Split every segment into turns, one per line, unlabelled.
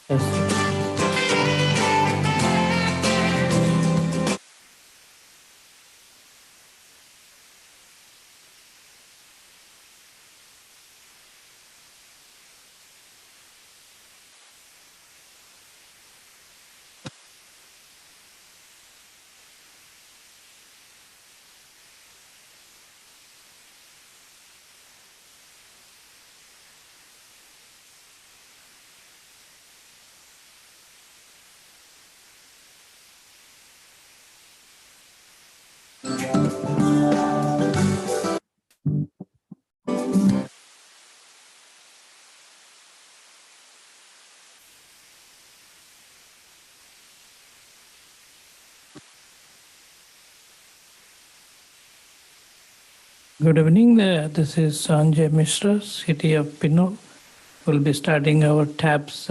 Yes. Good evening. This is Sanjay Mishra, City of Pinole. We'll be starting our TAPS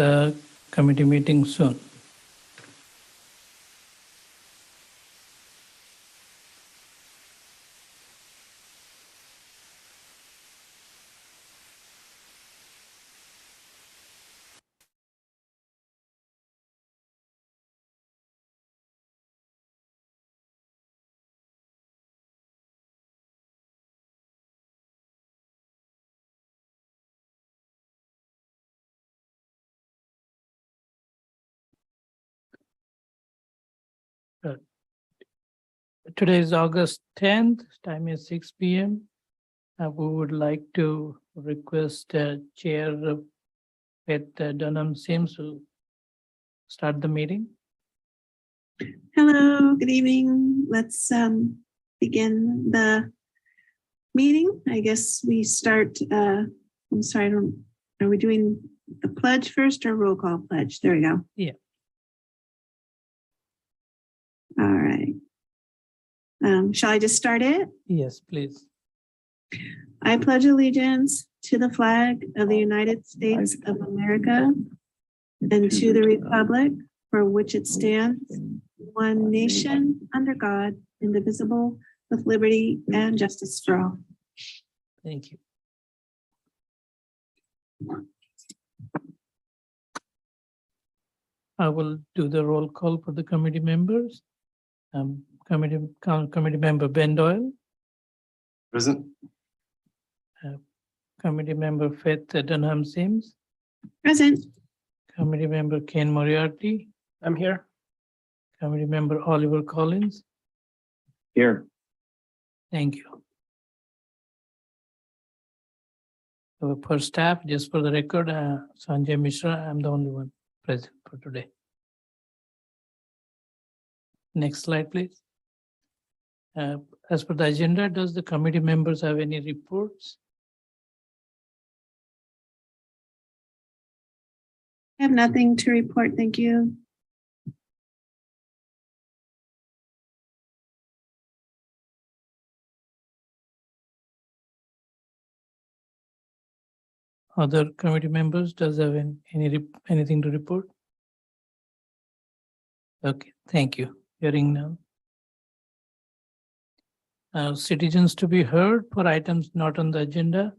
committee meeting soon. Today is August 10th, time is 6 p.m. We would like to request Chair Beth Dunham Sims to start the meeting.
Hello, good evening. Let's begin the meeting. I guess we start, I'm sorry, are we doing the pledge first or roll call pledge? There we go.
Yeah.
All right. Shall I just start it?
Yes, please.
I pledge allegiance to the flag of the United States of America and to the republic for which it stands, one nation under God, indivisible, with liberty and justice for all.
Thank you. I will do the roll call for the committee members. Committee member Ben Doyle,
Present.
committee member Faith Dunham Sims,
Present.
committee member Ken Moriarty,
I'm here.
committee member Oliver Collins.
Here.
Thank you. So for staff, just for the record, Sanjay Mishra, I'm the only one present for today. Next slide, please. As per the agenda, does the committee members have any reports?
I have nothing to report. Thank you.
Other committee members, does have anything to report? Okay, thank you. Hearing now. Citizens to be heard for items not on the agenda.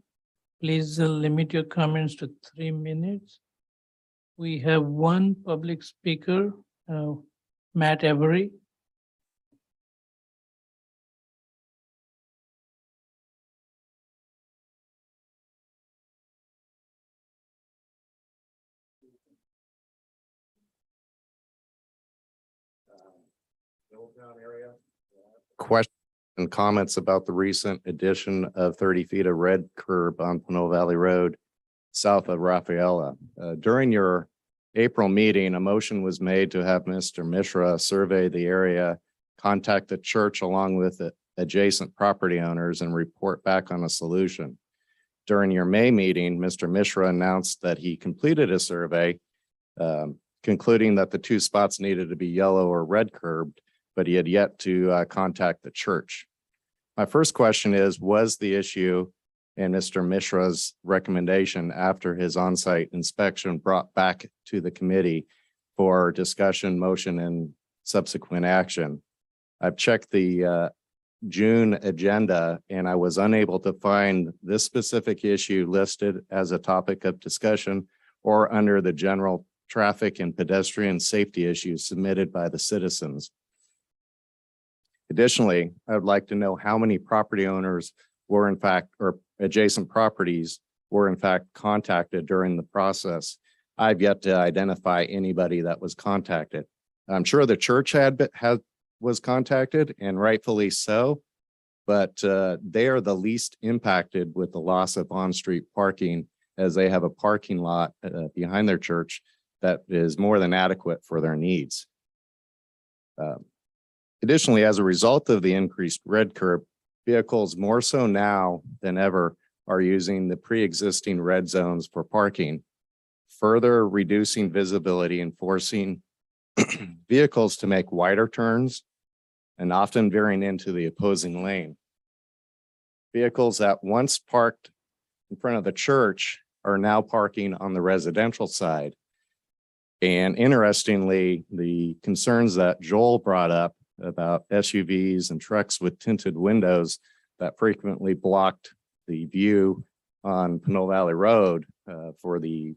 Please limit your comments to 3 minutes. We have one public speaker, Matt Avery.
Question and comments about the recent addition of 30 feet of red curb on Pinole Valley Road, south of Rafaela. During your April meeting, a motion was made to have Mr. Mishra survey the area, contact the church along with the adjacent property owners and report back on a solution. During your May meeting, Mr. Mishra announced that he completed a survey, concluding that the two spots needed to be yellow or red curbed, but he had yet to contact the church. My first question is, was the issue and Mr. Mishra's recommendation after his on-site inspection brought back to the committee for discussion, motion, and subsequent action? I've checked the June agenda and I was unable to find this specific issue listed as a topic of discussion or under the general traffic and pedestrian safety issues submitted by the citizens. Additionally, I would like to know how many property owners were in fact, or adjacent properties were in fact contacted during the process. I've yet to identify anybody that was contacted. I'm sure the church was contacted, and rightfully so, but they are the least impacted with the loss of on-street parking, as they have a parking lot behind their church that is more than adequate for their needs. Additionally, as a result of the increased red curb, vehicles more so now than ever are using the pre-existing red zones for parking, further reducing visibility and forcing vehicles to make wider turns and often veering into the opposing lane. Vehicles that once parked in front of the church are now parking on the residential side. And interestingly, the concerns that Joel brought up about SUVs and trucks with tinted windows that frequently blocked the view on Pinole Valley Road for the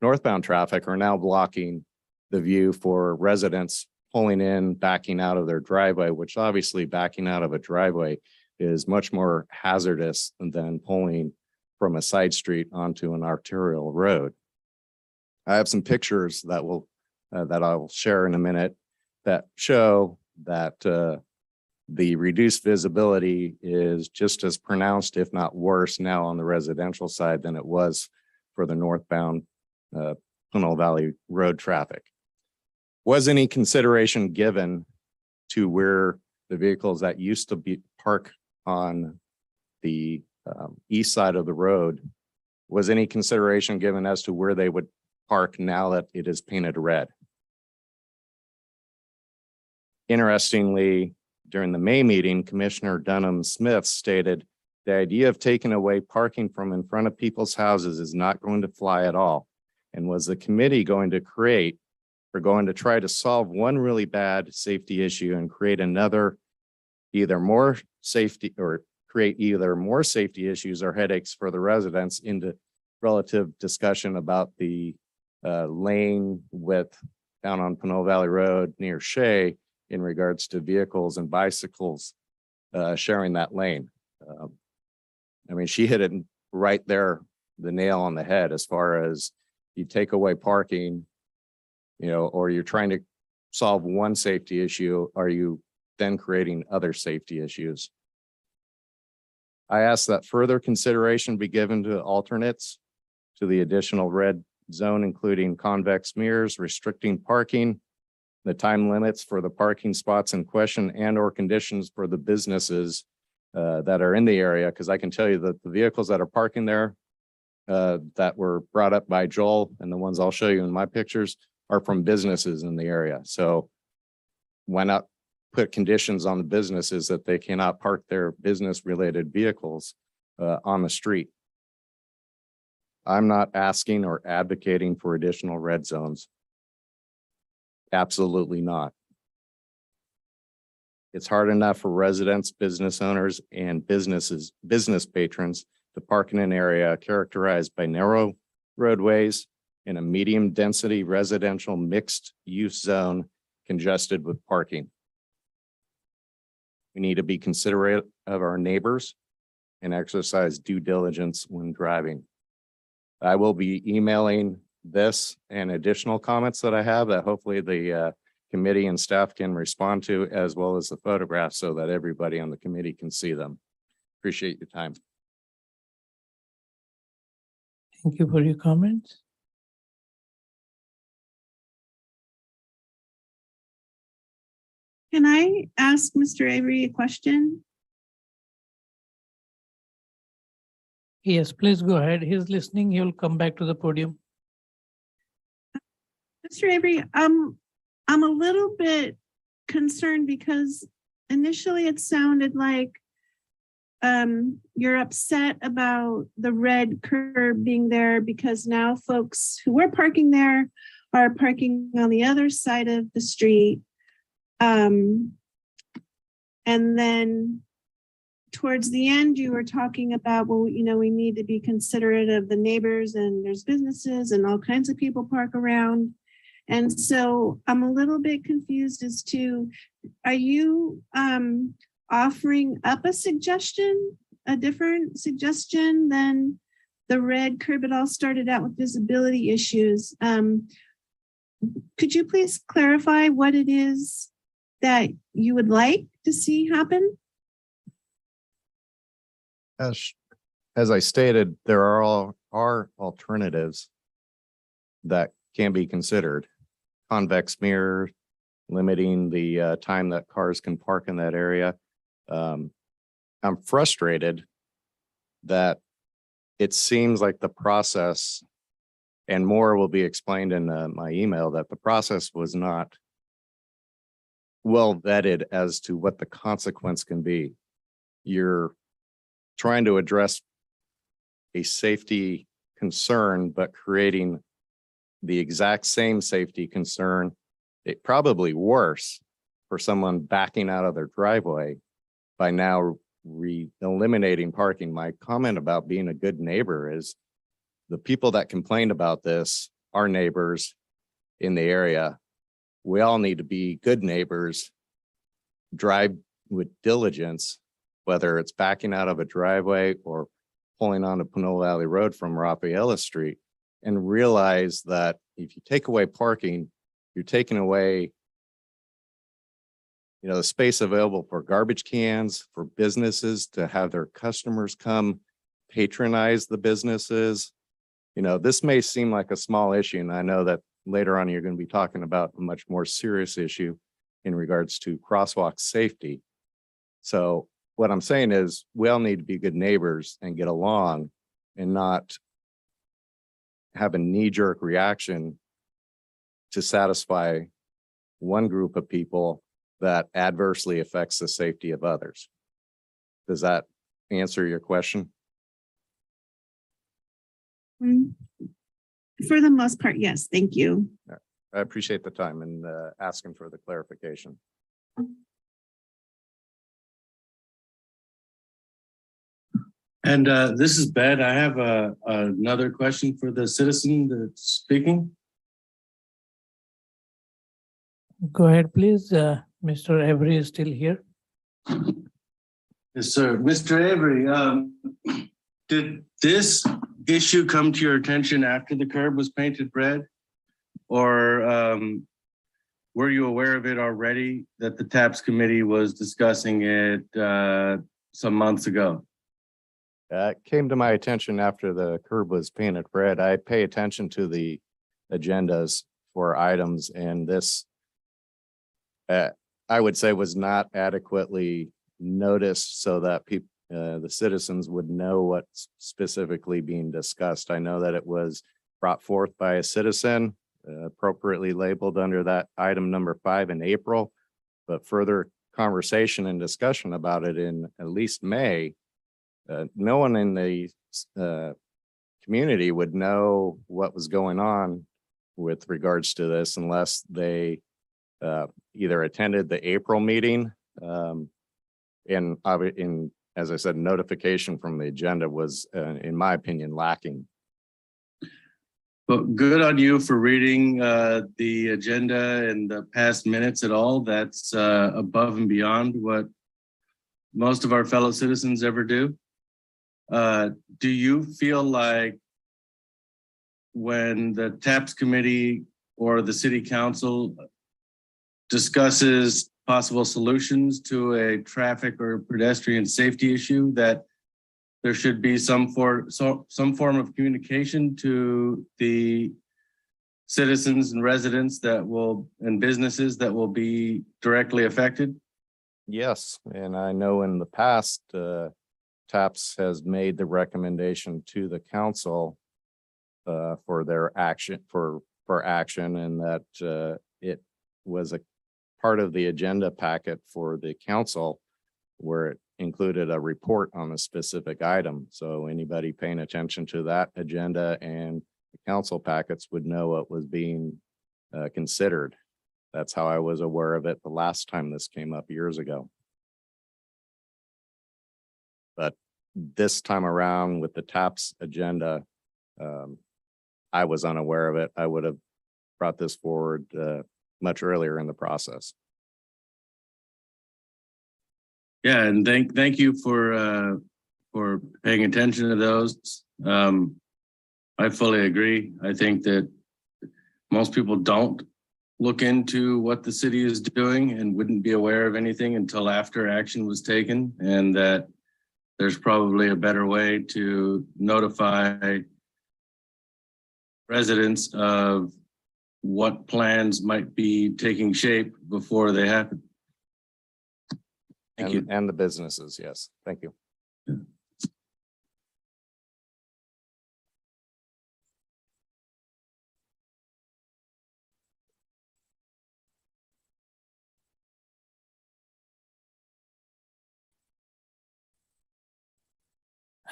northbound traffic are now blocking the view for residents pulling in, backing out of their driveway, which obviously backing out of a driveway is much more hazardous than pulling from a side street onto an arterial road. I have some pictures that I'll share in a minute that show that the reduced visibility is just as pronounced, if not worse, now on the residential side than it was for the northbound Pinole Valley Road traffic. Was any consideration given to where the vehicles that used to be parked on the east side of the road, was any consideration given as to where they would park now that it is painted red? Interestingly, during the May meeting, Commissioner Dunham Smith stated the idea of taking away parking from in front of people's houses is not going to fly at all. And was the committee going to try to solve one really bad safety issue and create another, either more safety issues or headaches for the residents into relative discussion about the lane width down on Pinole Valley Road near Shea in regards to vehicles and bicycles sharing that lane. I mean, she hit it right there, the nail on the head, as far as you take away parking, or you're trying to solve one safety issue, are you then creating other safety issues? I ask that further consideration be given to alternates to the additional red zone, including convex mirrors, restricting parking, the time limits for the parking spots in question, and or conditions for the businesses that are in the area. Because I can tell you that the vehicles that are parking there that were brought up by Joel and the ones I'll show you in my pictures are from businesses in the area. So why not put conditions on the businesses that they cannot park their business related vehicles on the street? I'm not asking or advocating for additional red zones. Absolutely not. It's hard enough for residents, business owners, and business patrons to park in an area characterized by narrow roadways in a medium density residential mixed use zone congested with parking. We need to be considerate of our neighbors and exercise due diligence when driving. I will be emailing this and additional comments that I have that hopefully the committee and staff can respond to, as well as the photographs, so that everybody on the committee can see them. Appreciate your time.
Thank you for your comments.
Can I ask Mr. Avery a question?
Yes, please go ahead. He's listening. He'll come back to the podium.
Mr. Avery, I'm a little bit concerned because initially it sounded like you're upset about the red curb being there because now folks who were parking there are parking on the other side of the street. And then towards the end, you were talking about, well, we need to be considerate of the neighbors, and there's businesses and all kinds of people park around. And so I'm a little bit confused as to, are you offering up a suggestion, a different suggestion than the red curb? It all started out with visibility issues. Could you please clarify what it is that you would like to see happen?
As I stated, there are alternatives that can be considered. Convex mirror, limiting the time that cars can park in that area. I'm frustrated that it seems like the process, and more will be explained in my email, that the process was not well vetted as to what the consequence can be. You're trying to address a safety concern, but creating the exact same safety concern, it probably worse, for someone backing out of their driveway by now eliminating parking. My comment about being a good neighbor is the people that complained about this are neighbors in the area. We all need to be good neighbors, drive with diligence, whether it's backing out of a driveway or pulling onto Pinole Valley Road from Rafaela Street, and realize that if you take away parking, you're taking away, the space available for garbage cans, for businesses to have their customers come patronize the businesses. This may seem like a small issue, and I know that later on you're going to be talking about a much more serious issue in regards to crosswalk safety. So what I'm saying is we all need to be good neighbors and get along and not have a knee-jerk reaction to satisfy one group of people that adversely affects the safety of others. Does that answer your question?
For the most part, yes. Thank you.
I appreciate the time and asking for the clarification.
And this is Ben. I have another question for the citizen that's speaking.
Go ahead, please. Mr. Avery is still here.
Yes, sir. Mr. Avery, did this issue come to your attention after the curb was painted red? Or were you aware of it already, that the TAPS committee was discussing it some months ago?
It came to my attention after the curb was painted red. I pay attention to the agendas for items, and this, I would say, was not adequately noticed so that people, the citizens would know what's specifically being discussed. I know that it was brought forth by a citizen, appropriately labeled under that item number 5 in April, but further conversation and discussion about it in at least May. No one in the community would know what was going on with regards to this unless they either attended the April meeting. And as I said, notification from the agenda was, in my opinion, lacking.
But good on you for reading the agenda and the past minutes at all. That's above and beyond what most of our fellow citizens ever do. Do you feel like when the TAPS committee or the city council discusses possible solutions to a traffic or pedestrian safety issue, that there should be some form of communication to the citizens and residents and businesses that will be directly affected?
Yes, and I know in the past, TAPS has made the recommendation to the council for their action, for action, and that it was a part of the agenda packet for the council where it included a report on a specific item. So anybody paying attention to that agenda and the council packets would know what was being considered. That's how I was aware of it the last time this came up years ago. But this time around with the TAPS agenda, I was unaware of it. I would have brought this forward much earlier in the process.
Yeah, and thank you for paying attention to those. I fully agree. I think that most people don't look into what the city is doing and wouldn't be aware of anything until after action was taken, and that there's probably a better way to notify residents of what plans might be taking shape before they happen. Thank you.
And the businesses, yes. Thank you.
Yeah.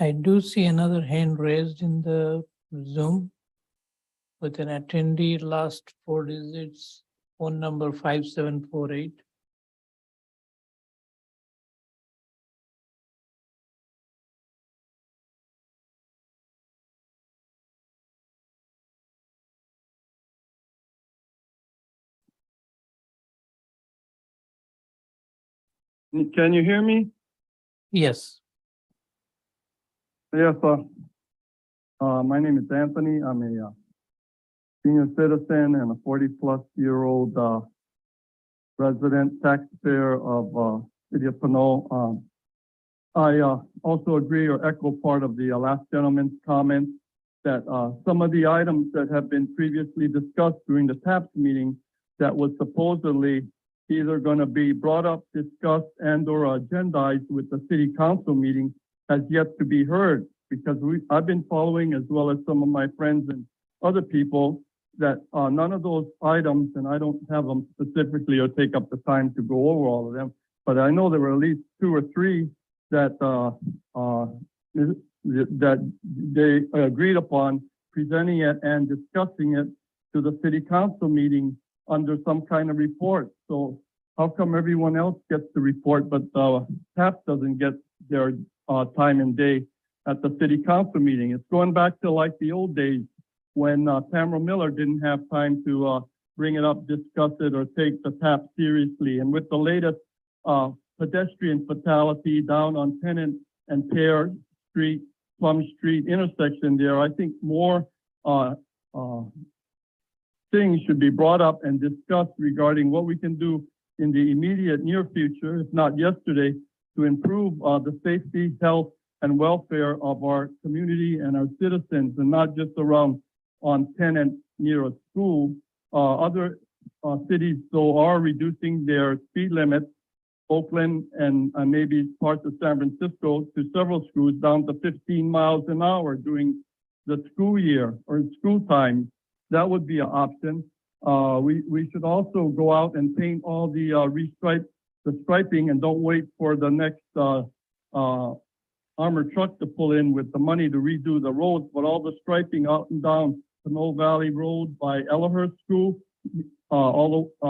I do see another hand raised in the Zoom with an attendee, last 4 digits, phone number 5748.
Can you hear me?
Yes,
Yes, my name is Anthony. I'm a senior citizen and a 40-plus-year-old resident taxpayer of City of Pinole. I also agree or echo part of the last gentleman's comments that some of the items that have been previously discussed during the TAPS meeting that was supposedly either going to be brought up, discussed, and or agendized with the city council meeting has yet to be heard, because I've been following, as well as some of my friends and other people, that none of those items, and I don't have them specifically or take up the time to go over all of them, but I know there were at least 2 or 3 that that they agreed upon presenting it and discussing it to the city council meeting under some kind of report. So how come everyone else gets the report, but TAPS doesn't get their time and day at the city council meeting? It's going back to like the old days when Tamara Miller didn't have time to bring it up, discuss it, or take the tap seriously. And with the latest pedestrian fatality down on Tennant and Pear Street, Plum Street intersection there, I think more things should be brought up and discussed regarding what we can do in the immediate near future, if not yesterday, to improve the safety, health, and welfare of our community and our citizens, and not just around on Tennant near a school. Other cities, though, are reducing their speed limits. Oakland and maybe parts of San Francisco to several schools down to 15 miles an hour during the school year or school time. That would be an option. We should also go out and paint all the striping, and don't wait for the next armored truck to pull in with the money to redo the roads, but all the striping out and down Pinole Valley Road by Ellerhurst School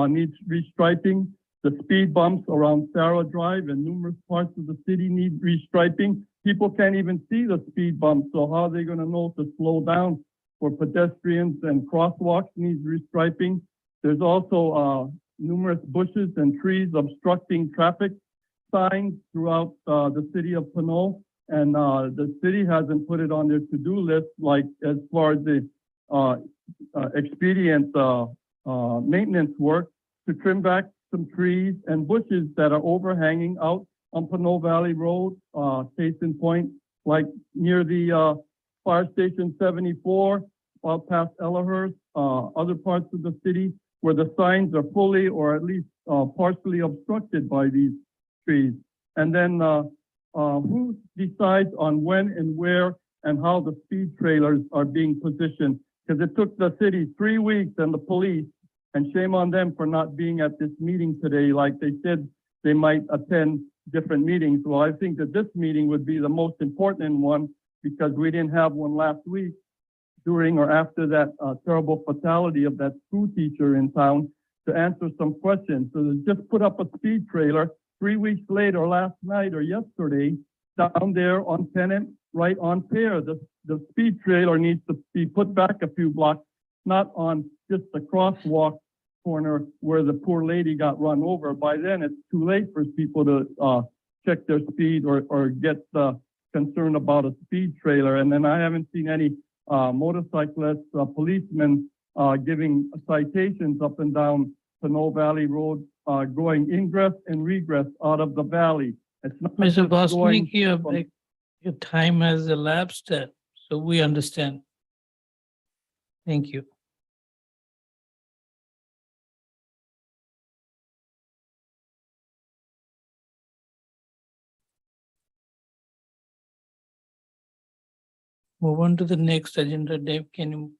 needs restriping. The speed bumps around Sarah Drive and numerous parts of the city need restriping. People can't even see the speed bumps, so how are they going to know to slow down? For pedestrians and crosswalks needs restriping. There's also numerous bushes and trees obstructing traffic signs throughout the city of Pinole, and the city hasn't put it on their to-do list, like as far as the expedient maintenance work to trim back some trees and bushes that are overhanging out on Pinole Valley Road, case in point, like near the Fire Station 74, out past Ellerhurst, other parts of the city where the signs are fully or at least partially obstructed by these trees. And then who decides on when and where and how the speed trailers are being positioned? Because it took the city 3 weeks and the police, and shame on them for not being at this meeting today. Like they said, they might attend different meetings. Well, I think that this meeting would be the most important one because we didn't have one last week during or after that terrible fatality of that school teacher in town to answer some questions. So they just put up a speed trailer 3 weeks later, last night or yesterday, down there on Tennant, right on Pear. The speed trailer needs to be put back a few blocks, not on just the crosswalk corner where the poor lady got run over. By then, it's too late for people to check their speed or get concerned about a speed trailer. And then I haven't seen any motorcyclists, policemen giving citations up and down Pinole Valley Road, going ingress and regress out of the valley. It's not
Mr.
just going
Bosnick, your time has elapsed, so we understand. Thank you. Move on to the next agenda. Dave, can you?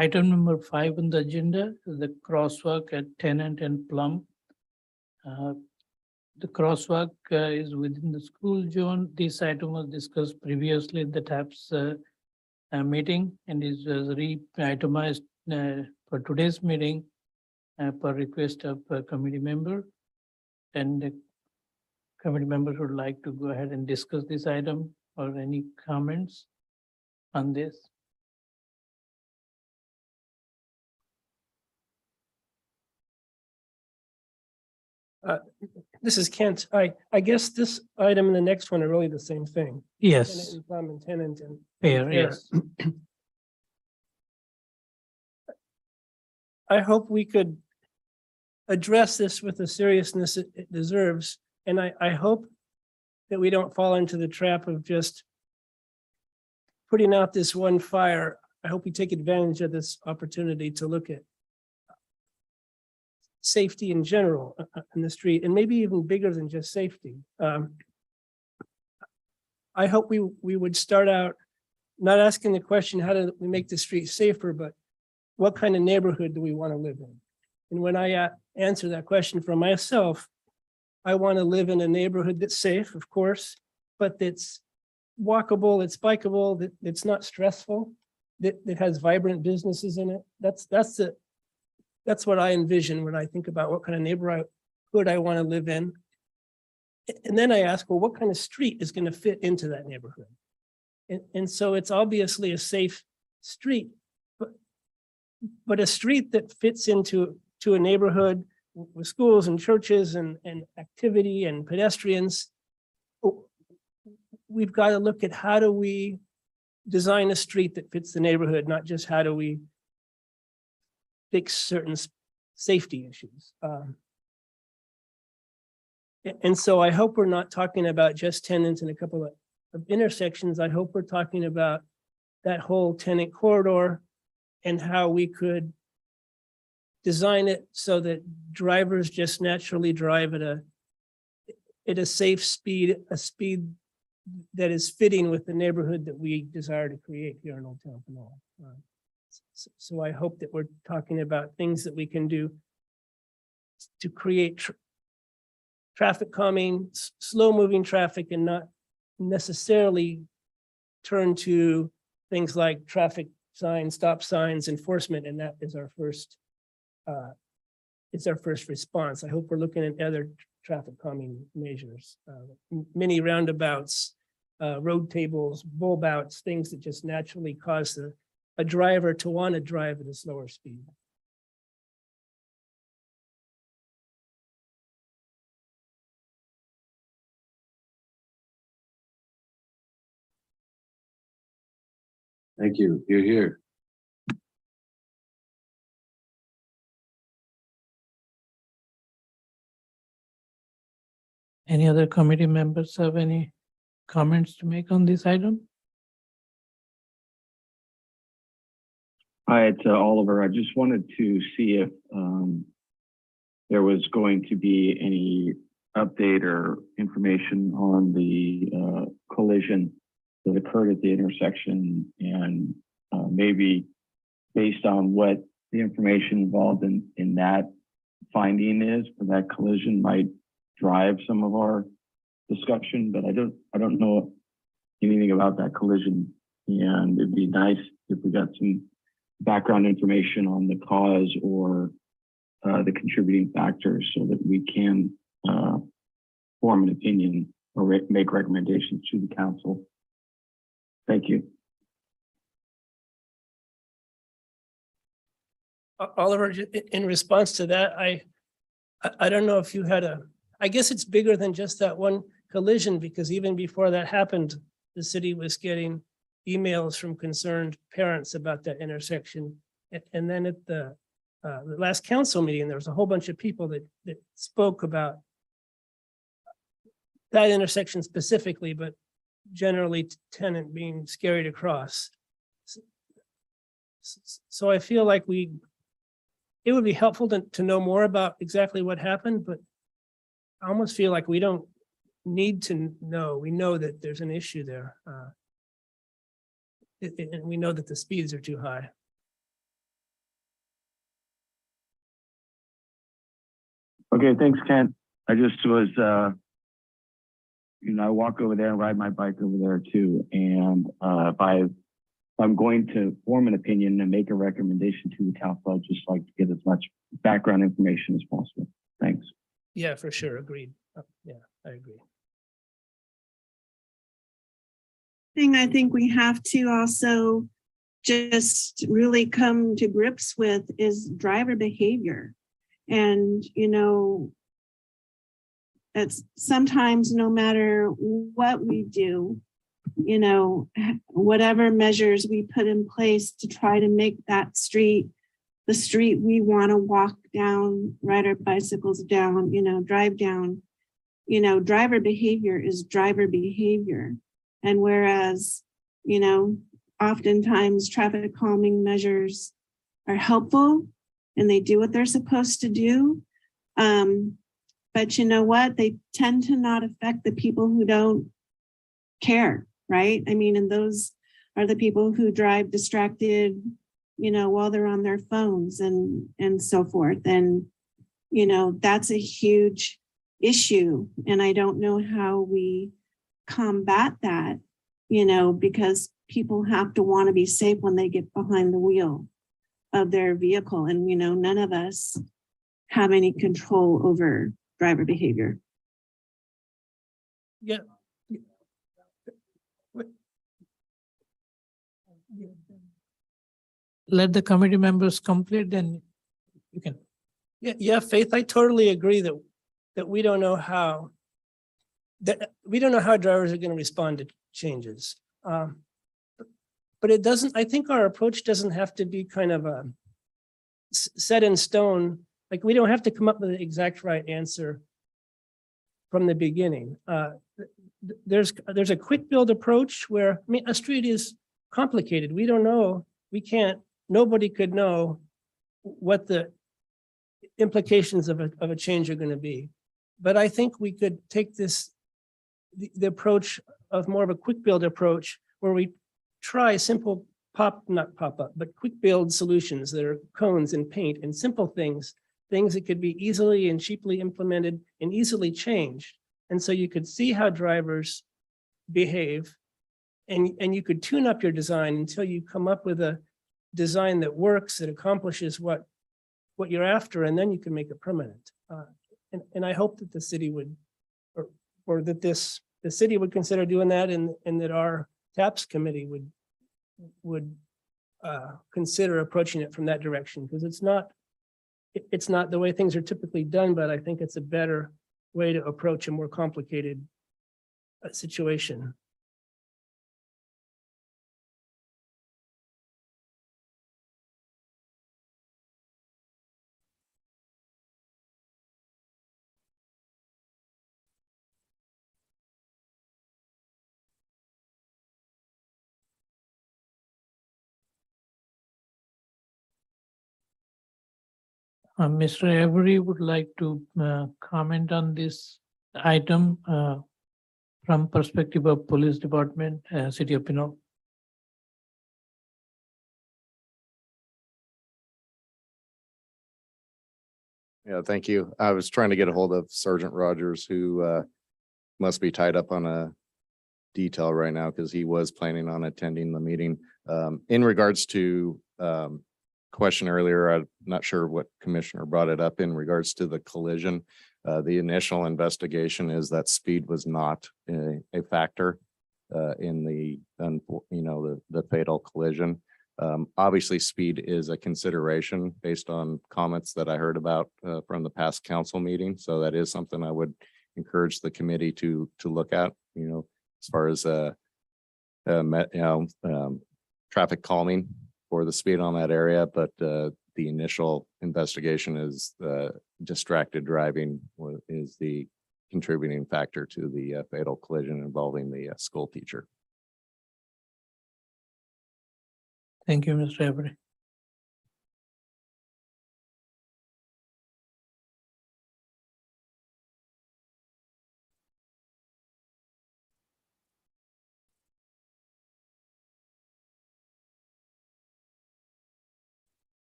Item number 5 on the agenda is the crosswalk at Tennant and Plum. The crosswalk is within the school zone. This item was discussed previously in the TAPS meeting and is re-itemized for today's meeting per request of a committee member. And the committee members would like to go ahead and discuss this item or any comments on this.
This is Kent. I guess this item and the next one are really the same thing.
Yes,
Tenant and Plum and Tenant and
fair,
Pear.
yes.
I hope we could address this with the seriousness it deserves. And I hope that we don't fall into the trap of just putting out this one fire. I hope we take advantage of this opportunity to look at safety in general in the street, and maybe even bigger than just safety. I hope we would start out not asking the question, how do we make the street safer, but what kind of neighborhood do we want to live in? And when I answer that question for myself, I want to live in a neighborhood that's safe, of course, but that's walkable, it's bikeable, that it's not stressful, that has vibrant businesses in it. That's That's what I envision when I think about what kind of neighborhood I want to live in. And then I ask, well, what kind of street is going to fit into that neighborhood? And so it's obviously a safe street, but a street that fits into a neighborhood with schools and churches and activity and pedestrians. We've got to look at how do we design a street that fits the neighborhood, not just how do we fix certain safety issues. And so I hope we're not talking about just tenants in a couple of intersections. I hope we're talking about that whole tenant corridor and how we could design it so that drivers just naturally drive at a safe speed, a speed that is fitting with the neighborhood that we desire to create here in Old Town Pinole. So I hope that we're talking about things that we can do to create traffic calming, slow moving traffic, and not necessarily turn to things like traffic signs, stop signs, enforcement, and that is our first response. I hope we're looking at other traffic calming measures, many roundabouts, road tables, bulb outs, things that just naturally cause a driver to want to drive at a slower speed.
Thank you. You're here.
Any other committee members have any comments to make on this item?
Hi, it's Oliver. I just wanted to see if there was going to be any update or information on the collision that occurred at the intersection, and maybe based on what the information involved in that finding is for that collision might drive some of our discussion, but I don't know anything about that collision, and it'd be nice if we got some background information on the cause or the contributing factors so that we can form an opinion or make recommendations to the council. Thank you.
Oliver, in response to that, I don't know if you had I guess it's bigger than just that one collision, because even before that happened, the city was getting emails from concerned parents about that intersection. And then at the last council meeting, there was a whole bunch of people that spoke about that intersection specifically, but generally tenant being scary to cross. So I feel like it would be helpful to know more about exactly what happened, but I almost feel like we don't need to know. We know that there's an issue there. And we know that the speeds are too high.
Okay, thanks, Kent. I just was, I walk over there and ride my bike over there too. And if I'm going to form an opinion and make a recommendation to the council, I'd just like to get as much background information as possible. Thanks.
Yeah, for sure. Agreed. Yeah, I agree.
I think we have to also just really come to grips with is driver behavior. And, it's sometimes no matter what we do, whatever measures we put in place to try to make that street the street we want to walk down, ride our bicycles down, drive down, driver behavior is driver behavior. And whereas, oftentimes traffic calming measures are helpful and they do what they're supposed to do. But you know what? They tend to not affect the people who don't care, right? I mean, and those are the people who drive distracted, while they're on their phones and so forth. And, that's a huge issue. And I don't know how we combat that, because people have to want to be safe when they get behind the wheel. of their vehicle. And, none of us have any control over driver behavior.
Yeah.
Let the committee members complete, then you can.
Yeah, Faith, I totally agree that we don't know how drivers are going to respond to changes. But it doesn't, I think our approach doesn't have to be kind of a set in stone. Like, we don't have to come up with the exact right answer from the beginning. There's a quick build approach where, I mean, a street is complicated. We don't know, nobody could know what the implications of a change are going to be. But I think we could take the approach of more of a quick build approach where we try simple not pop up, but quick build solutions that are cones and paint and simple things that could be easily and cheaply implemented and easily changed. And so you could see how drivers behave, and you could tune up your design until you come up with a design that works, that accomplishes what you're after, and then you can make it permanent. And I hope that the city would, or that the city would consider doing that, and that our TAPS committee would consider approaching it from that direction, because it's not the way things are typically done, but I think it's a better way to approach a more complicated situation.
Mr. Avery would like to comment on this item from perspective of police department, City of Pinole.
Yeah, thank you. I was trying to get a hold of Sergeant Rogers, who must be tied up on a detail right now because he was planning on attending the meeting. In regards to question earlier, I'm not sure what commissioner brought it up in regards to the collision. The initial investigation is that speed was not a factor in the fatal collision. Obviously, speed is a consideration based on comments that I heard about from the past council meeting. So that is something I would encourage the committee to look at, as far as traffic calming for the speed on that area. But the initial investigation is distracted driving is the contributing factor to the fatal collision involving the school teacher.
Thank you, Mr. Avery.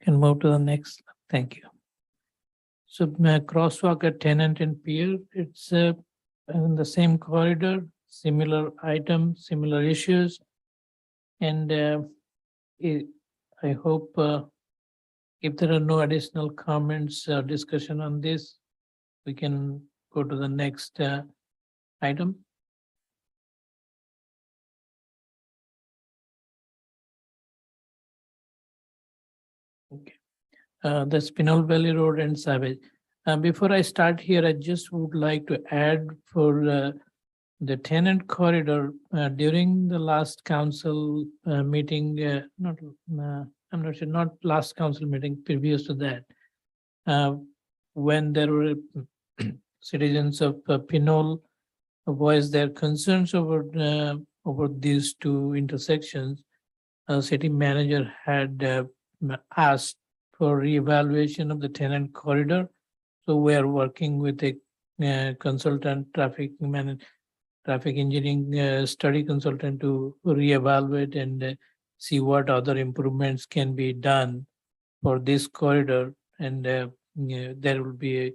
Can move to the next. Thank you. So crosswalk at Tenant and Pier, it's in the same corridor, similar item, similar issues. And I hope if there are no additional comments or discussion on this, we can go to the next item. Okay. The Pinole Valley Road and Savage. Before I start here, I just would like to add for the tenant corridor during the last council meeting, I'm not sure, not last council meeting, previous to that, when there were citizens of Pinole voiced their concerns over these two intersections, city manager had asked for reevaluation of the tenant corridor. So we are working with a consultant, traffic engineering study consultant to reevaluate and see what other improvements can be done for this corridor. And there will be a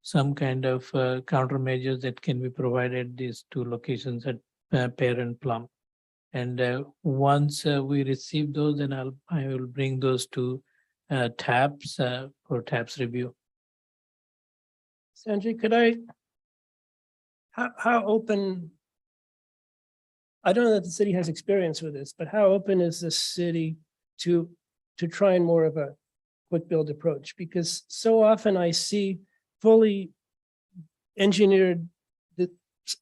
some kind of countermeasures that can be provided these two locations at Pear and Plum. And once we receive those, then I will bring those to TAPS for TAPS review.
Sanjay, how open? I don't know that the city has experience with this, but how open is the city to trying more of a quick build approach? Because so often I see fully engineered,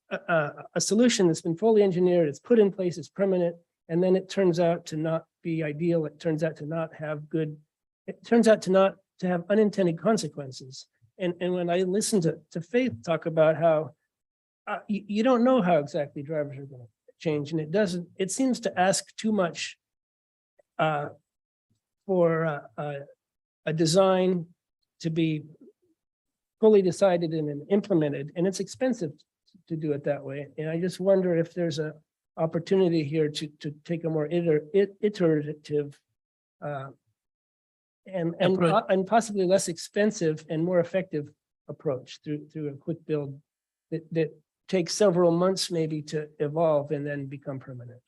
a solution that's been fully engineered, it's put in place, it's permanent, and then it turns out to not be ideal. It turns out to not have good, it turns out to not to have unintended consequences. And when I listen to Faith talk about how you don't know how exactly drivers are going to change, and it seems to ask too much for a design to be fully decided and implemented, and it's expensive to do it that way. And I just wonder if there's a opportunity here to take a more iterative and possibly less expensive and more effective approach through a quick build that takes several months maybe to evolve and then become permanent.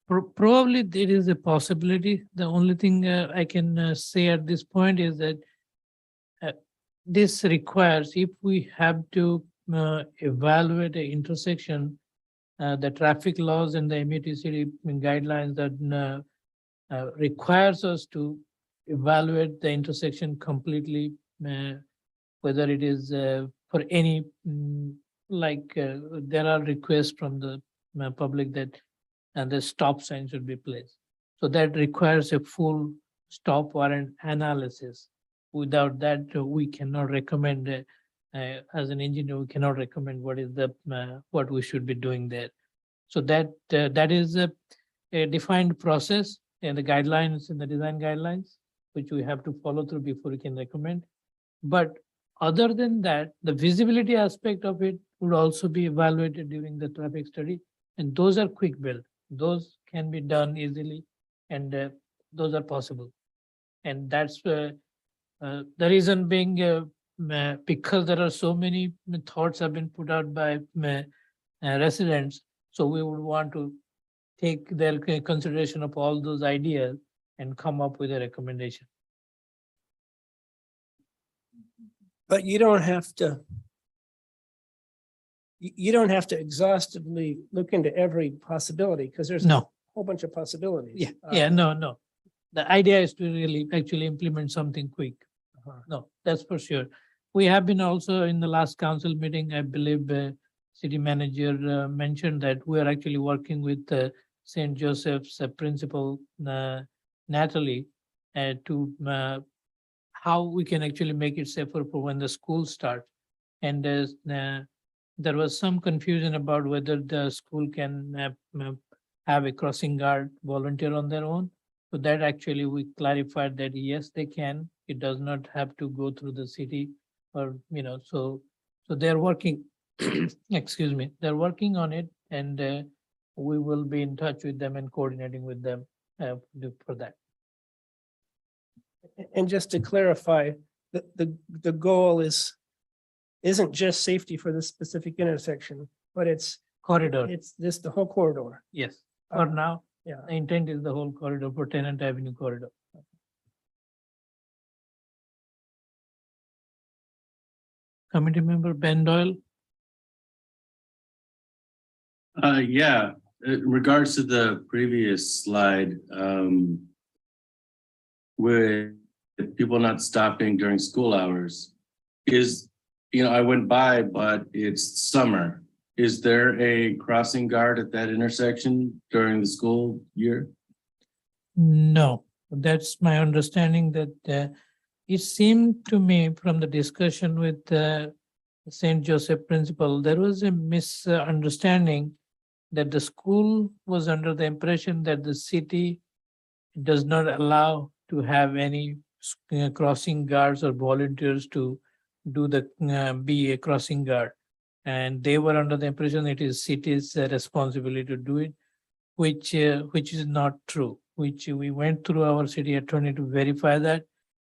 Probably there is a possibility. The only thing I can say at this point is that this requires, if we have to evaluate an intersection, the traffic laws and the MUTCD guidelines that requires us to evaluate the intersection completely, whether it is for any, there are requests from the public that the stop sign should be placed. So that requires a full stop warrant analysis. Without that, we cannot recommend, as an engineer, we cannot recommend what is the what we should be doing there. So that is a defined process and the guidelines and the design guidelines, which we have to follow through before we can recommend. But other than that, the visibility aspect of it would also be evaluated during the traffic study. And those are quick build. Those can be done easily, and those are possible. And that's the reason being because there are so many thoughts have been put out by residents. So we would want to take their consideration of all those ideas and come up with a recommendation.
But you don't have to exhaustively look into every possibility, because there's a
No,
whole bunch of possibilities.
no. The idea is to really actually implement something quick. No, that's for sure. We have been also in the last council meeting, I believe city manager mentioned that we are actually working with St. Joseph's principal, Natalie, to how we can actually make it safer for when the school starts. And there was some confusion about whether the school can have a crossing guard volunteer on their own. So that actually we clarified that yes, they can. It does not have to go through the city, or so they're working. Excuse me, they're working on it, and we will be in touch with them and coordinating with them for that.
And just to clarify, the goal isn't just safety for this specific intersection, but it's
Corridor,
this the whole corridor.
yes. For now,
Yeah.
the intent is the whole corridor for Tenant Avenue corridor. Committee member Ben Doyle.
Yeah, in regards to the previous slide, with people not stopping during school hours, I went by, but it's summer. Is there a crossing guard at that intersection during the school year?
No, that's my understanding that it seemed to me from the discussion with St. Joseph principal, there was a misunderstanding that the school was under the impression that the city does not allow to have any crossing guards or volunteers to do be a crossing guard. And they were under the impression it is city's responsibility to do it, which is not true, which we went through our city attorney to verify that.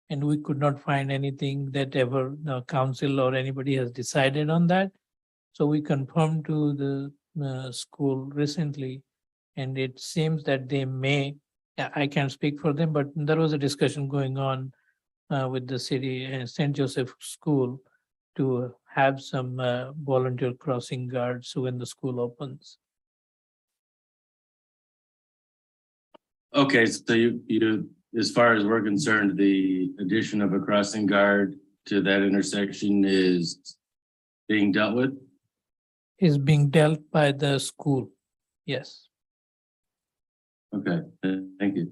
And we could not find anything that ever the council or anybody has decided on that. So we confirmed to the school recently, and it seems that they may, I can't speak for them, but there was a discussion going on with the city and St. Joseph School to have some volunteer crossing guards when the school opens.
Okay, so you, as far as we're concerned, the addition of a crossing guard to that intersection is being dealt with?
Is being dealt by the school. Yes.
Okay, thank you.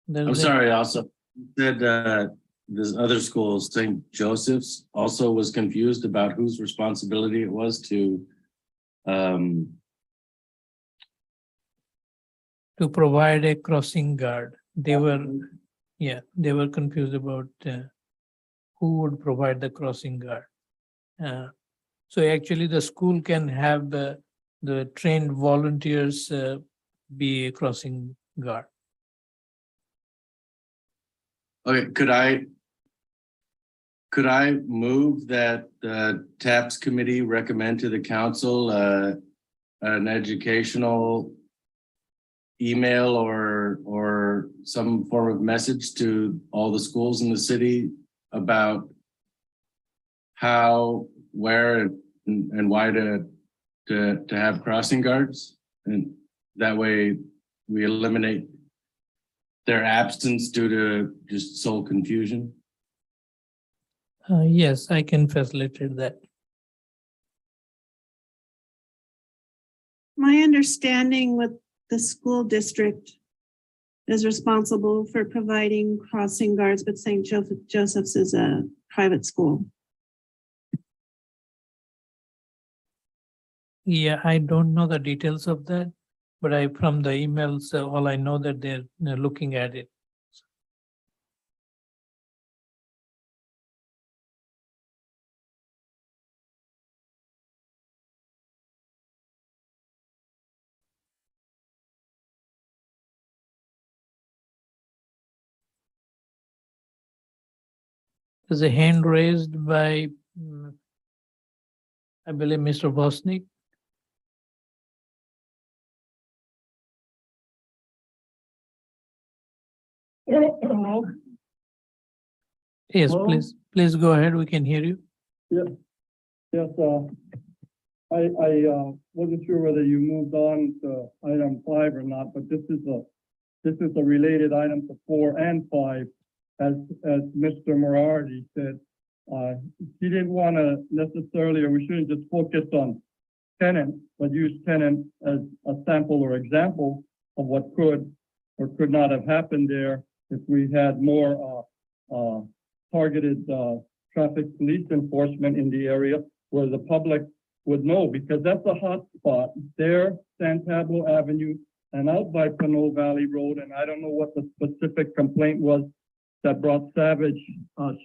I'm
There's a-
sorry, also, you said this other school, St. Joseph's, also was confused about whose responsibility it was to
to provide a crossing guard. They were, yeah, they were confused about who would provide the crossing guard. So actually the school can have the trained volunteers be a crossing guard.
Okay, could I move that the TAPS committee recommend to the council an educational email or some form of message to all the schools in the city about how, where, and why to have crossing guards? And that way we eliminate their absence due to just sole confusion.
Yes, I can facilitate that.
My understanding with the school district is responsible for providing crossing guards, but St. Joseph's is a private school.
Yeah, I don't know the details of that, but from the emails, all I know that they're looking at it. There's a hand raised by, I believe, Mr. Bosnick. Yes,
Hello?
please go ahead. We can hear you.
Yes, I wasn't sure whether you moved on to item 5 or not, but this is a related item to 4 and 5. As Mr. Murardi said, he didn't want to necessarily, or we shouldn't just focus on tenant, but use tenant as a sample or example of what could or could not have happened there if we had more targeted traffic police enforcement in the area where the public would know, because that's a hot spot there, San Pablo Avenue and out by Pinole Valley Road. And I don't know what the specific complaint was that brought Savage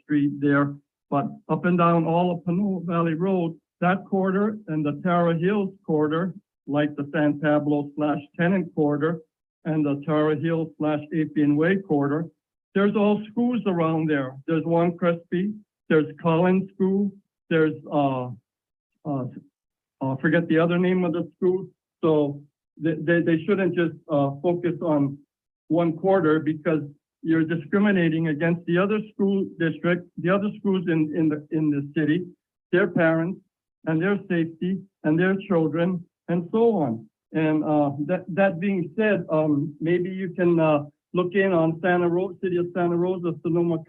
Street there, but up and down all of Pinole Valley Road, that corridor and the Tara Hills corridor, like the San Pablo / Tenant corridor and the Tara Hills / Appian Way corridor, there's all schools around there. There's Juan Crespi, there's Collins School, there's forget the other name of the school. So they shouldn't just focus on one quarter, because you're discriminating against the other school district, the other schools in the city, their parents and their safety and their children and so on. And that being said, maybe you can look in on Santa Rosa, City of Santa Rosa, Sonoma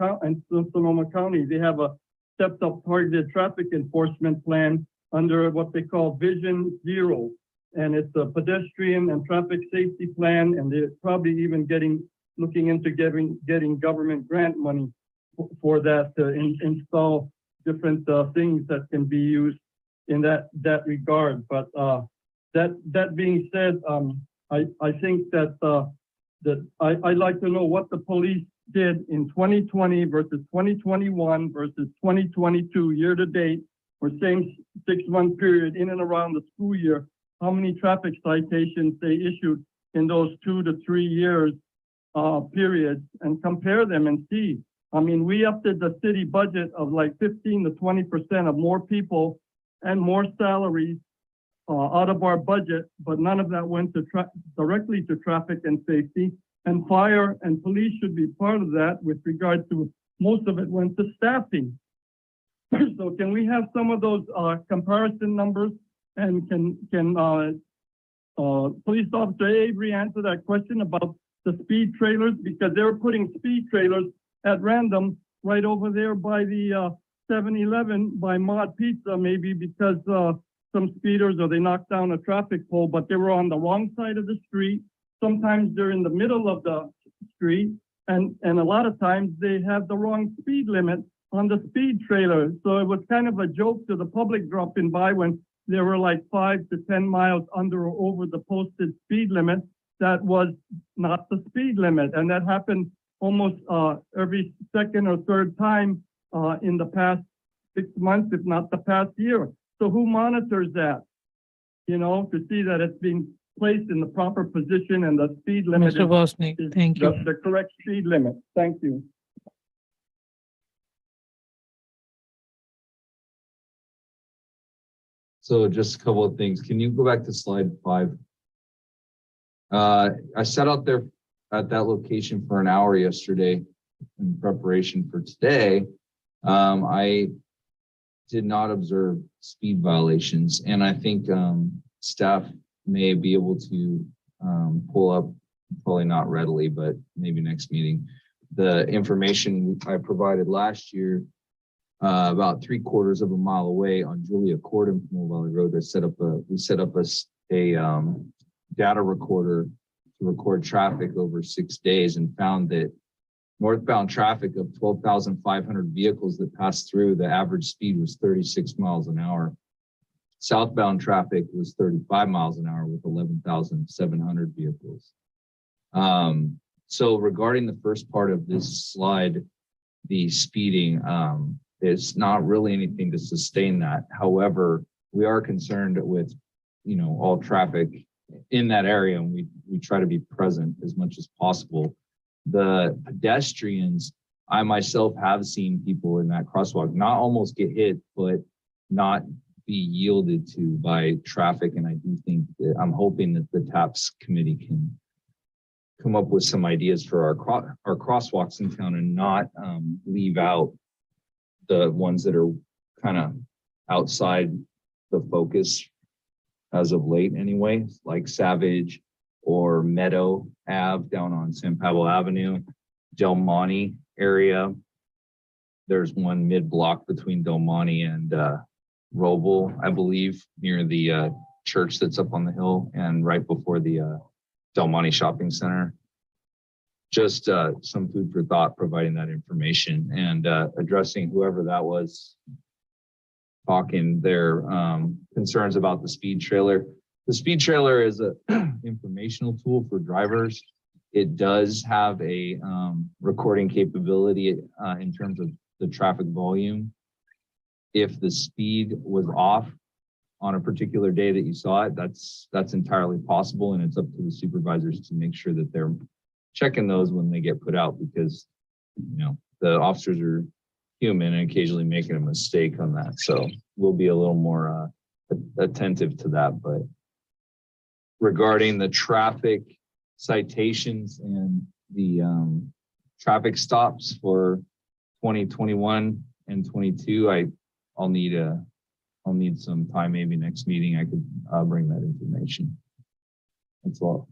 County. They have a stepped up targeted traffic enforcement plan under what they call Vision Zero. And it's a pedestrian and traffic safety plan. And they're probably even looking into getting government grant money for that to install different things that can be used in that regard. But that being said, I think that I'd like to know what the police did in 2020 versus 2021 versus 2022 year to date, or same 6-month period in and around the school year, how many traffic citations they issued in those 2 to 3 years periods, and compare them and see. I mean, we upped the city budget of like 15 to 20% of more people and more salaries out of our budget, but none of that went to directly to traffic and safety. And fire and police should be part of that with regard to most of it went to staffing. So can we have some of those comparison numbers, and can Police Officer Avery answer that question about the speed trailers, because they're putting speed trailers at random right over there by the 7-Eleven by Mod Pizza, maybe because some speeders or they knocked down a traffic pole, but they were on the wrong side of the street. Sometimes they're in the middle of the street, and a lot of times they have the wrong speed limit on the speed trailer. So it was kind of a joke to the public dropping by when there were like 5 to 10 miles under or over the posted speed limit. That was not the speed limit. And that happened almost every second or third time in the past 6 months, if not the past year. So who monitors that? You know, to see that it's being placed in the proper position and the speed limit
Mr. Bosnick, thank you.
the correct speed limit. Thank you.
So just a couple of things. Can you go back to slide 5? I sat out there at that location for an hour yesterday in preparation for today. I did not observe speed violations, and I think staff may be able to pull up, probably not readily, but maybe next meeting, the information I provided last year. About 3/4 of a mile away on Julia Court in Pinole Valley Road, we set up a data recorder to record traffic over 6 days, and found that northbound traffic of 12,500 vehicles that passed through, the average speed was 36 miles an hour. Southbound traffic was 35 miles an hour with 11,700 vehicles. So regarding the first part of this slide, the speeding, it's not really anything to sustain that. However, we are concerned with, all traffic in that area, and we try to be present as much as possible. The pedestrians, I myself have seen people in that crosswalk not almost get hit, but not be yielded to by traffic. And I do think that I'm hoping that the TAPS committee can come up with some ideas for our crosswalks in town, and not leave out the ones that are kind of outside the focus as of late anyway, like Savage or Meadow Ave down on San Pablo Avenue, Del Monte area. There's one mid-block between Del Monte and Roble, I believe, near the church that's up on the hill and right before the Del Monte Shopping Center. Just some food for thought, providing that information and addressing whoever that was talking their concerns about the speed trailer. The speed trailer is an informational tool for drivers. It does have a recording capability in terms of the traffic volume. If the speed was off on a particular day that you saw it, that's entirely possible, and it's up to the supervisors to make sure that they're checking those when they get put out, because the officers are human and occasionally making a mistake on that. So we'll be a little more attentive to that. But regarding the traffic citations and the traffic stops for 2021 and 22, I'll need some time, maybe next meeting I could bring that information. That's all.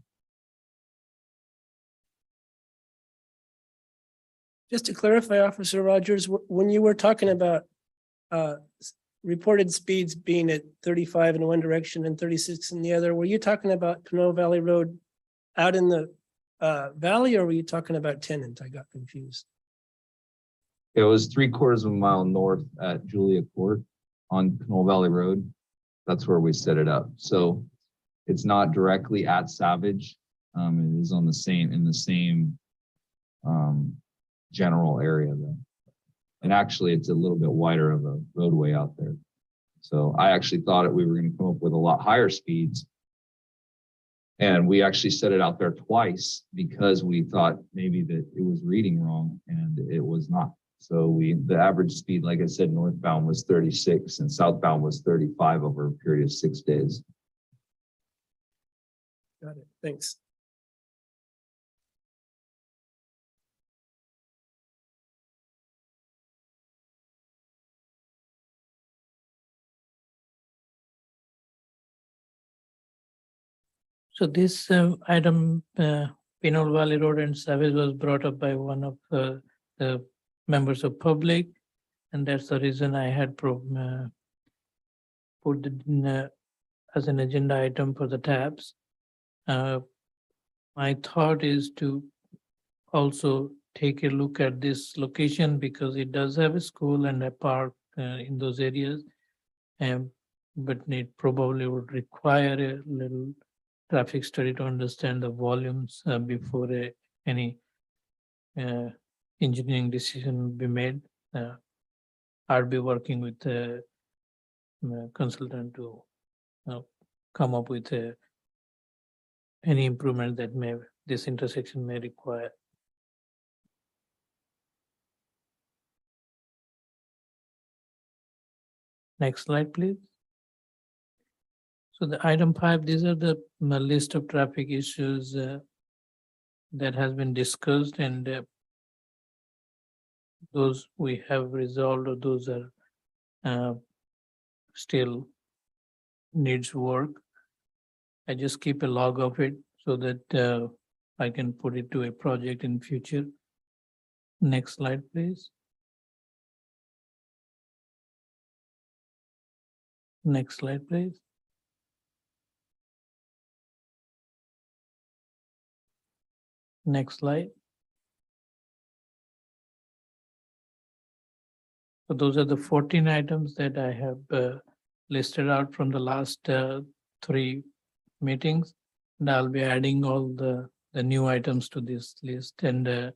Just to clarify, Officer Rogers, when you were talking about reported speeds being at 35 in one direction and 36 in the other, were you talking about Pinole Valley Road out in the valley, or were you talking about Tennant? I got confused.
It was 3/4 of a mile north at Julia Court on Pinole Valley Road. That's where we set it up. So it's not directly at Savage. It is on in the same general area though. And actually, it's a little bit wider of a roadway out there. So I actually thought we were going to come up with a lot higher speeds. And we actually set it out there twice because we thought maybe that it was reading wrong, and it was not. So the average speed, like I said, northbound was 36 and southbound was 35 over a period of 6 days.
Got it. Thanks.
So this item, Pinole Valley Road and Savage, was brought up by one of the members of public. And that's the reason I had put it in, as an agenda item for the tabs. My thought is to also take a look at this location because it does have a school and a park in those areas. But it probably would require a little traffic study to understand the volumes before any engineering decision will be made. I'll be working with a consultant to come up with any improvement that this intersection may require. Next slide, please. So the item 5, these are the list of traffic issues that has been discussed, and those we have resolved, or those are still needs work. I just keep a log of it so that I can put it to a project in future. Next slide, please. Next slide, please. Next slide. So those are the 14 items that I have listed out from the last 3 meetings. And I'll be adding all the new items to this list and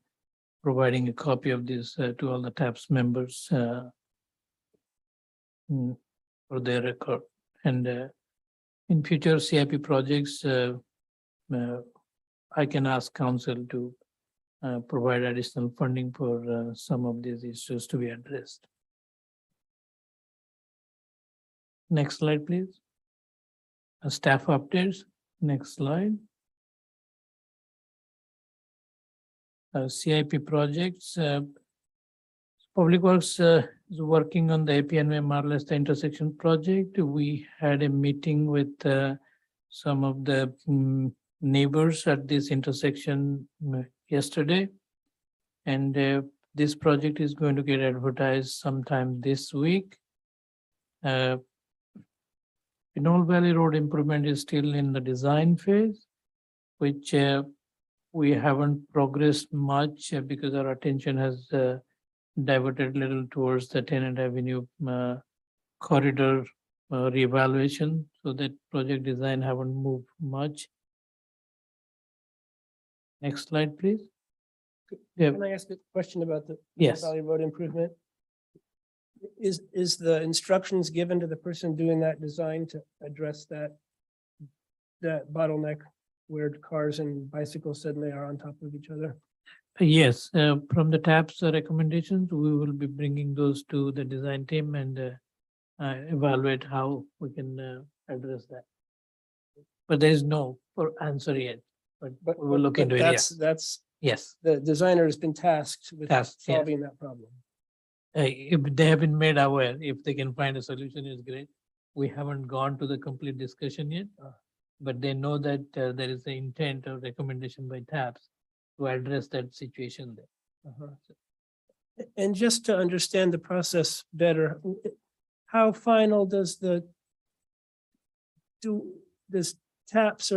providing a copy of this to all the TAPS members for their record. And in future CIP projects, I can ask council to provide additional funding for some of these issues to be addressed. Next slide, please. Staff updates. Next slide. CIP projects. Public Works is working on the APNY Marlesta intersection project. We had a meeting with some of the neighbors at this intersection yesterday, and this project is going to get advertised sometime this week. Pinole Valley Road improvement is still in the design phase, which we haven't progressed much because our attention has diverted a little towards the Tenant Avenue corridor reevaluation, so that project design haven't moved much. Next slide, please. Yeah.
Can I ask a question about the
Yes.
Valley Road improvement? Is the instructions given to the person doing that design to address that bottleneck where cars and bicycles suddenly are on top of each other?
Yes, from the TAPS recommendations, we will be bringing those to the design team and evaluate how we can address that. But there is no answer yet, but we will look into it. Yeah.
That's
Yes,
the designer has been tasked with
Tasked, yes.
solving that problem.
if they have been made aware, if they can find a solution, is great. We haven't gone to the complete discussion yet, but they know that there is an intent or recommendation by TAPS to address that situation there.
And just to understand the process better, how final does does TAPS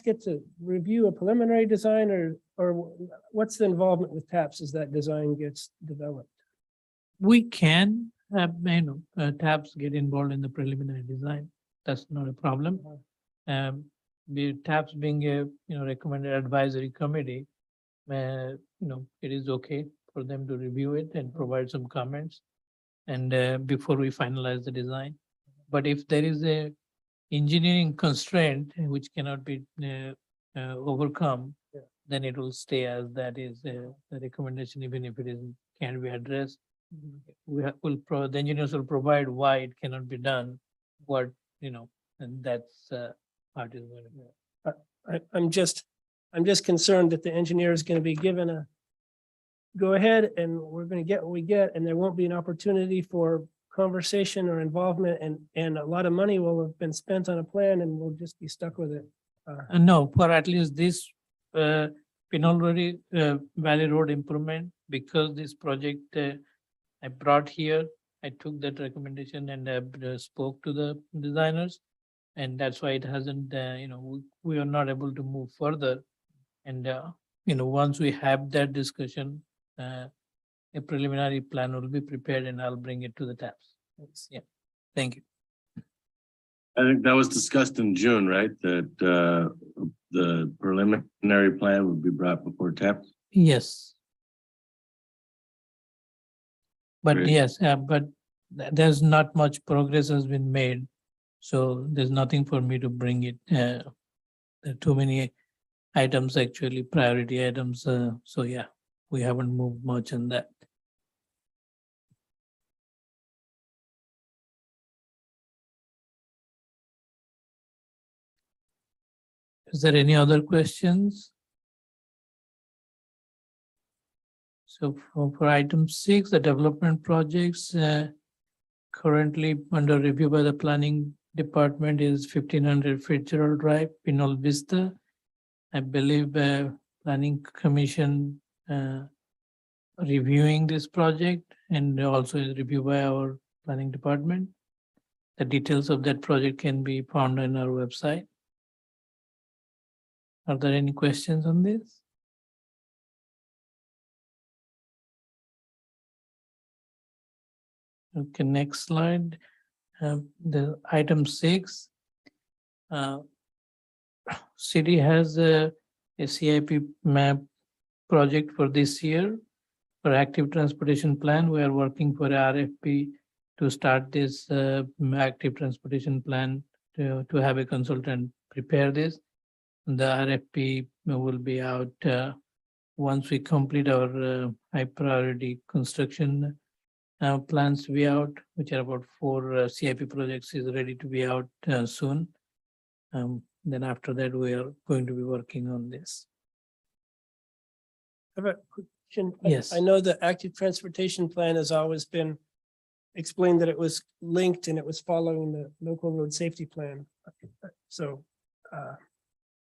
get to review a preliminary design, or what's the involvement with TAPS as that design gets developed?
We can have, TAPS get involved in the preliminary design. That's not a problem. The TAPS being a recommended advisory committee, it is okay for them to review it and provide some comments. And before we finalize the design. But if there is a engineering constraint which cannot be overcome, then it will stay as that is the recommendation, even if it is can be addressed. The engineers will provide why it cannot be done, what, and that's how it is going to be.
I'm just concerned that the engineer is going to be given a go ahead and we're going to get what we get, and there won't be an opportunity for conversation or involvement, and a lot of money will have been spent on a plan and we'll just be stuck with it.
No, for at least this Pinole Valley Road improvement, because this project I brought here, I took that recommendation and spoke to the designers. And that's why it hasn't, we are not able to move further. And, once we have that discussion, a preliminary plan will be prepared and I'll bring it to the taps. Yeah, thank you.
I think that was discussed in June, right? That the preliminary plan would be brought before TAPS.
Yes. But
Great.
yes, but there's not much progress has been made. So there's nothing for me to bring it. There are too many items, actually, priority items. So yeah, we haven't moved much on that. Is there any other questions? So for item 6, the development projects currently under review by the planning department is 1500 Fitzgerald Drive, Pinole Vista. I believe planning commission reviewing this project and also is reviewed by our planning department. The details of that project can be found on our website. Are there any questions on this? Okay, next slide. The item 6. City has a CIP map project for this year for active transportation plan. We are working for RFP to start this active transportation plan to have a consultant prepare this. The RFP will be out once we complete our high priority construction plans to be out, which are about 4 CIP projects is ready to be out soon. Then after that, we are going to be working on this.
I have a question.
Yes.
I know the active transportation plan has always been explained that it was linked and it was following the local road safety plan. So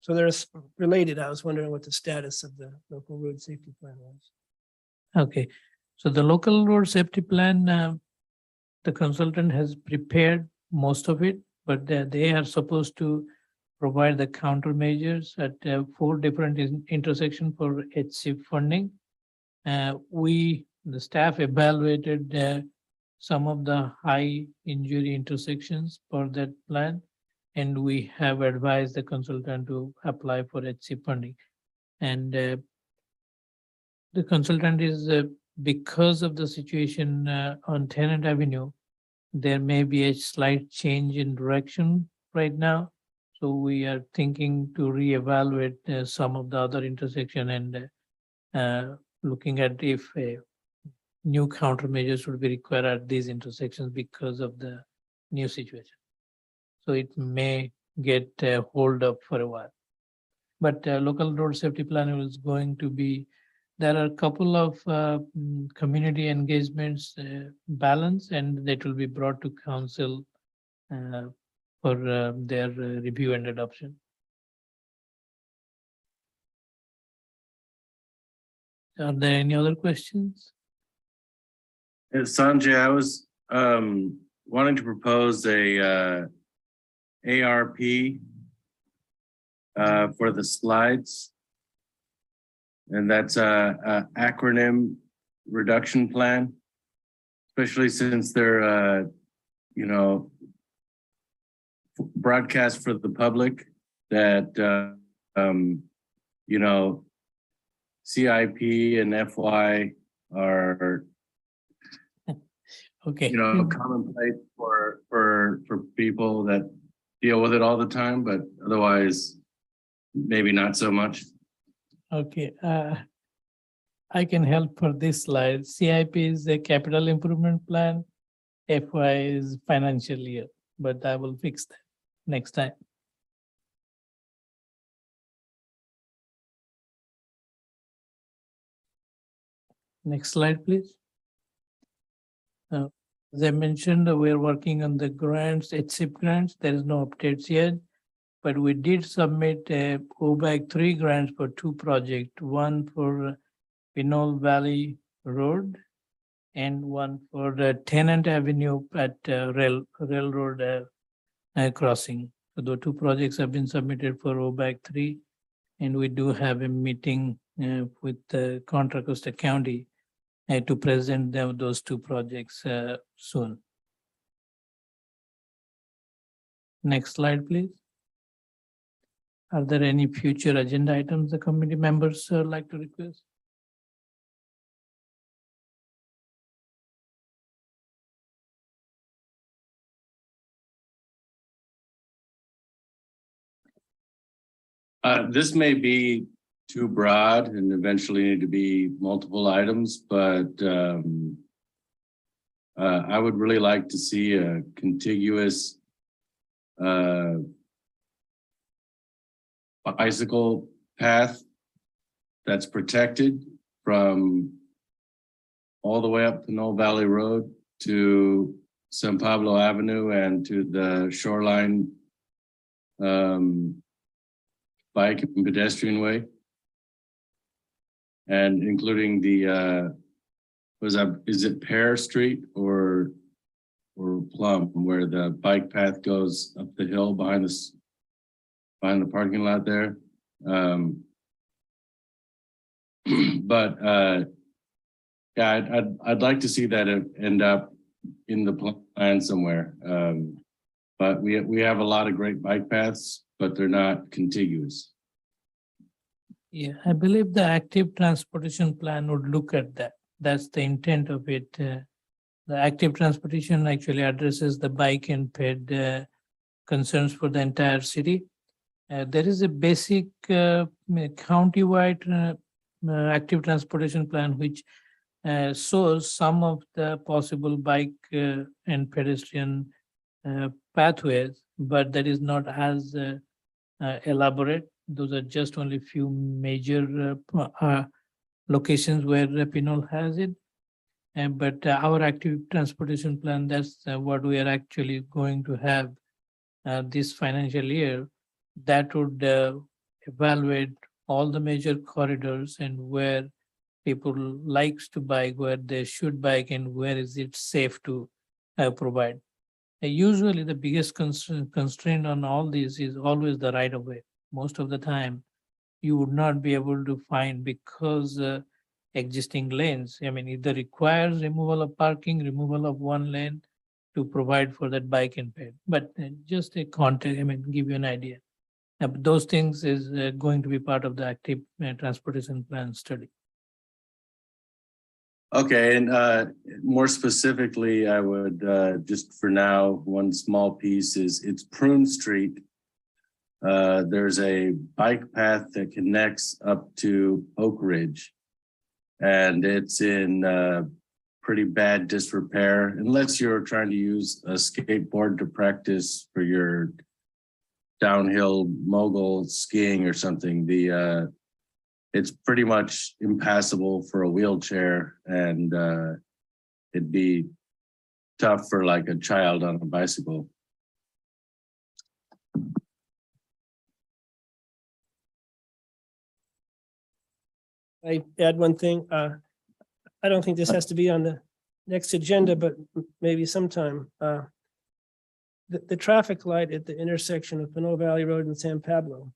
there's related. I was wondering what the status of the local road safety plan was.
Okay, so the local road safety plan, the consultant has prepared most of it, but they are supposed to provide the countermeasures at 4 different intersections for HC funding. The staff evaluated some of the high injury intersections for that plan, and we have advised the consultant to apply for HC funding. And the consultant is, because of the situation on Tenant Avenue, there may be a slight change in direction right now. So we are thinking to reevaluate some of the other intersection and looking at if new countermeasures would be required at these intersections because of the new situation. So it may get hold up for a while. But local road safety plan is going to be, there are a couple of community engagements balance, and that will be brought to council for their review and adoption. Are there any other questions?
Sanjay, I was wanting to propose a ARP for the slides. And that's a acronym reduction plan, especially since they're, broadcast for the public that, CIP and FY are,
Okay.
you know, commonplace for people that deal with it all the time, but otherwise maybe not so much.
Okay, I can help for this slide. CIP is a capital improvement plan. FY is financial year, but I will fix that next time. Next slide, please. As I mentioned, we're working on the grants, HSIP grants. There is no updates yet. But we did submit a OBAG 3 grants for 2 projects, one for Pinole Valley Road and one for the Tenant Avenue at Railroad crossing. So the 2 projects have been submitted for OBAG 3, and we do have a meeting with Contra Costa County to present them those 2 projects soon. Next slide, please. Are there any future agenda items the committee members like to request?
This may be too broad and eventually need to be multiple items, but I would really like to see a contiguous bicycle path that's protected from all the way up Pinole Valley Road to San Pablo Avenue and to the shoreline bike and pedestrian way, and including the is it Pear Street or Plum, where the bike path goes up the hill behind the parking lot there. But yeah, I'd like to see that end up in the plan somewhere. But we have a lot of great bike paths, but they're not contiguous.
Yeah, I believe the active transportation plan would look at that. That's the intent of it. The active transportation actually addresses the bike and ped concerns for the entire city. There is a basic countywide active transportation plan which shows some of the possible bike and pedestrian pathways, but that is not as elaborate. Those are just only few major locations where Pinole has it. But our active transportation plan, that's what we are actually going to have this financial year. That would evaluate all the major corridors and where people likes to bike, where they should bike, and where is it safe to provide. Usually the biggest constraint on all these is always the right of way. Most of the time you would not be able to find because existing lanes, I mean, either requires removal of parking, removal of one lane to provide for that bike and ped. But just a context, I mean, give you an idea. But those things is going to be part of the active transportation plan study.
Okay, and more specifically, I would just for now, one small piece is it's Prune Street. There's a bike path that connects up to Oak Ridge, and it's in pretty bad disrepair. Unless you're trying to use a skateboard to practice for your downhill mogul skiing or something, it's pretty much impassable for a wheelchair, and it'd be tough for like a child on a bicycle.
I add one thing. I don't think this has to be on the next agenda, but maybe sometime. The traffic light at the intersection of Pinole Valley Road and San Pablo.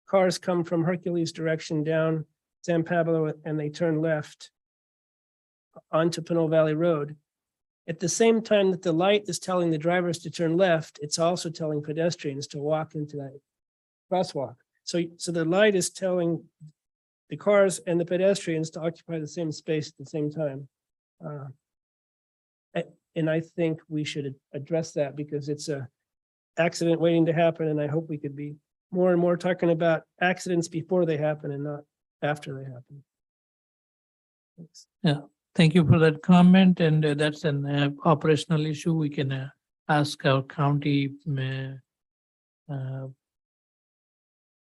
Cars come from Hercules direction down San Pablo and they turn left onto Pinole Valley Road. At the same time that the light is telling the drivers to turn left, it's also telling pedestrians to walk into that crosswalk. So the light is telling the cars and the pedestrians to occupy the same space at the same time. And I think we should address that because it's a accident waiting to happen, and I hope we could be more and more talking about accidents before they happen and not after they happen. Thanks.
Thank you for that comment, and that's an operational issue. We can ask our county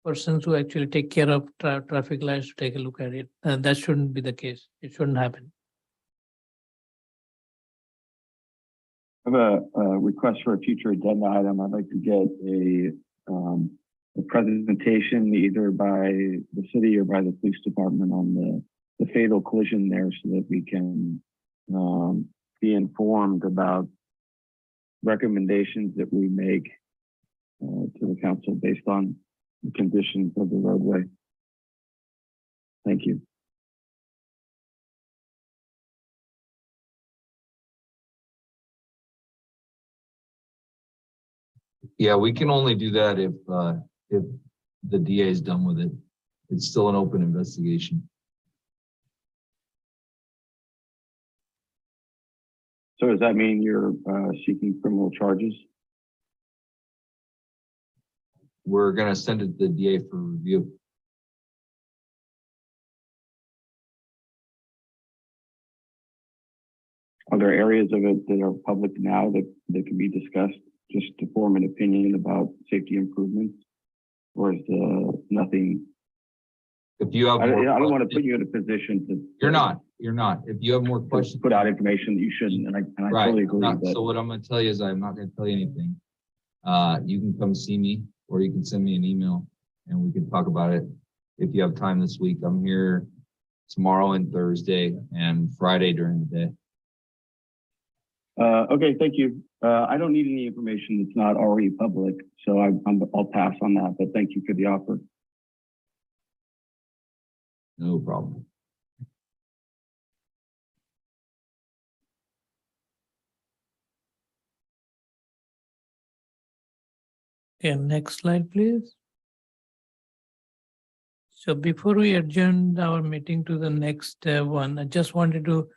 persons who actually take care of traffic lights to take a look at it. That shouldn't be the case. It shouldn't happen.
I have a request for a future agenda item. I'd like to get a presentation either by the city or by the police department on the fatal collision there so that we can be informed about recommendations that we make to the council based on the conditions of the roadway. Thank you.
Yeah, we can only do that if the DA is done with it. It's still an open investigation.
So does that mean you're seeking criminal charges?
We're gonna send it to the DA for review.
Are there areas of it that are public now that can be discussed just to form an opinion about safety improvements? Or is nothing?
If you have
I
more
don't want to
questions-
put you in a position to.
You're not. If you have more
To
questions.
put out information that you shouldn't, and I
Right.
totally agree.
Not-
But
So what I'm gonna tell you is I'm not gonna tell you anything. You can come see me or you can send me an email and we can talk about it. If you have time this week, I'm here tomorrow and Thursday and Friday during the day.
okay, thank you. I don't need any information that's not already public, so I'll pass on that. But thank you for the offer.
No problem.
Okay, next slide, please. So before we adjourn our meeting to the next one, I just wanted to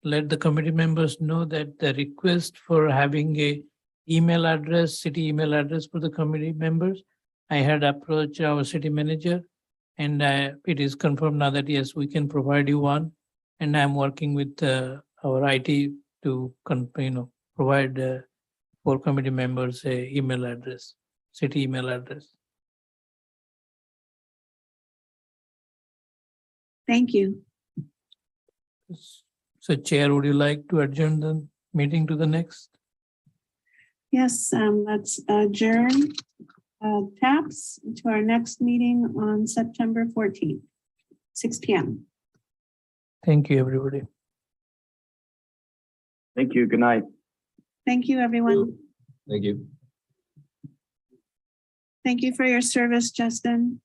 let the committee members know that the request for having a email address, city email address for the committee members, I had approached our city manager, and it is confirmed now that yes, we can provide you one. And I'm working with our IT to provide for committee members a email address, city email address.
Thank you.
So Chair, would you like to adjourn the meeting to the next?
Yes, let's adjourn TAPS to our next meeting on September 14th, 6 p.m.
Thank you, everybody.
Thank you. Good night.
Thank you, everyone.
Thank you.
Thank you for your service, Justin.